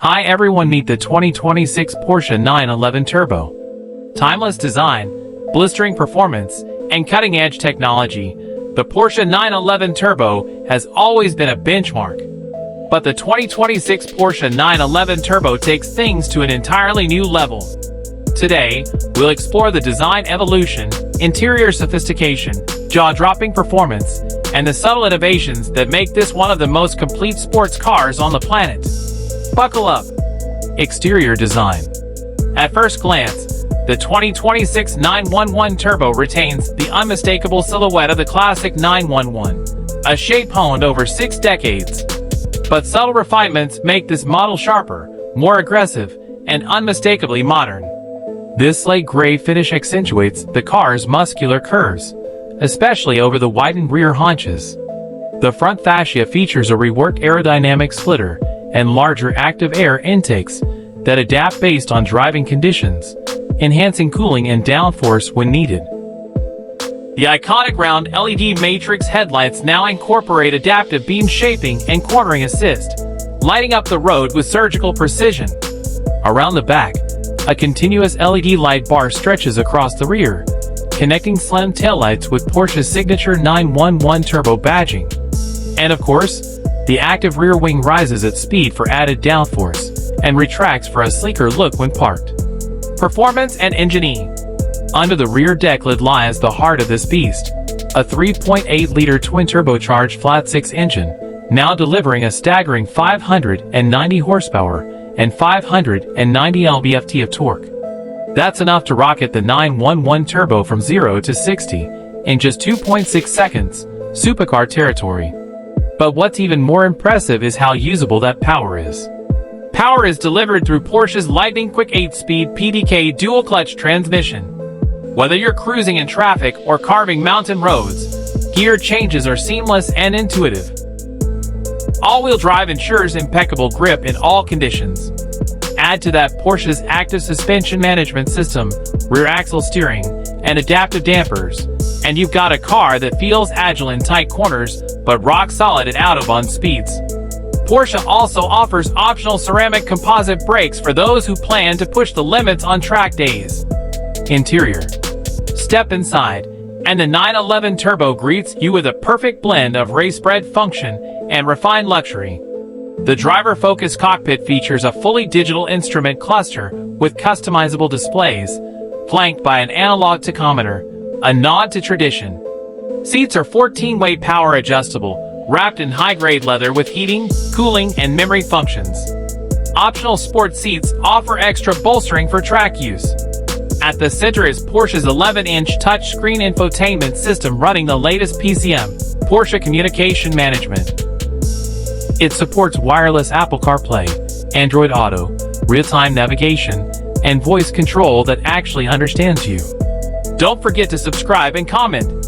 Hi everyone, meet the 2026 Porsche 911 Turbo. Timeless design, blistering performance, and cutting-edge technology, the Porsche 911 Turbo has always been a benchmark. But the 2026 Porsche 911 Turbo takes things to an entirely new level. Today, we'll explore the design evolution, interior sophistication, jaw-dropping performance, and the subtle innovations that make this one of the most complete sports cars on the planet. Buckle up. Exterior design. At first glance, the 2026 911 Turbo retains the unmistakable silhouette of the classic 911, a shape honed over 6 decades. But subtle refinements make this model sharper, more aggressive, and unmistakably modern. This slate gray finish accentuates the car's muscular curves, especially over the widened rear haunches. The front fascia features a reworked aerodynamic splitter and larger active air intakes that adapt based on driving conditions, enhancing cooling and downforce when needed. The iconic round LED matrix headlights now incorporate adaptive beam shaping and cornering assist, lighting up the road with surgical precision. Around the back, a continuous LED light bar stretches across the rear, connecting slim taillights with Porsche's signature 911 Turbo badging. And of course, the active rear wing rises at speed for added downforce and retracts for a sleeker look when parked. Performance and engineering. Under the rear deck lid lies the heart of this beast, a 3.8-liter twin-turbocharged flat-six engine, now delivering a staggering 590 horsepower and 590 lb-ft of torque. That's enough to rocket the 911 Turbo from 0 to 60 in just 2.6 seconds, Supercar territory. But what's even more impressive is how usable that power is. Power is delivered through Porsche's lightning-quick 8-speed PDK dual-clutch transmission. Whether you're cruising in traffic or carving mountain roads, gear changes are seamless and intuitive. All-wheel drive ensures impeccable grip in all conditions. Add to that Porsche's active suspension management system, rear axle steering, and adaptive dampers, and you've got a car that feels agile in tight corners but rock solid at autobahn speeds. Porsche also offers optional ceramic composite brakes for those who plan to push the limits on track days. Interior. Step inside, and the 911 Turbo greets you with a perfect blend of race-bred function and refined luxury. The driver-focused cockpit features a fully digital instrument cluster with customizable displays, flanked by an analog tachometer, a nod to tradition. Seats are 14-way power adjustable, wrapped in high-grade leather with heating, cooling, and memory functions. Optional sport seats offer extra bolstering for track use. At the center is Porsche's 11-inch touchscreen infotainment system running the latest PCM, Porsche Communication Management. It supports wireless Apple CarPlay, Android Auto, real-time navigation, and voice control that actually understands you. Don't forget to subscribe and comment.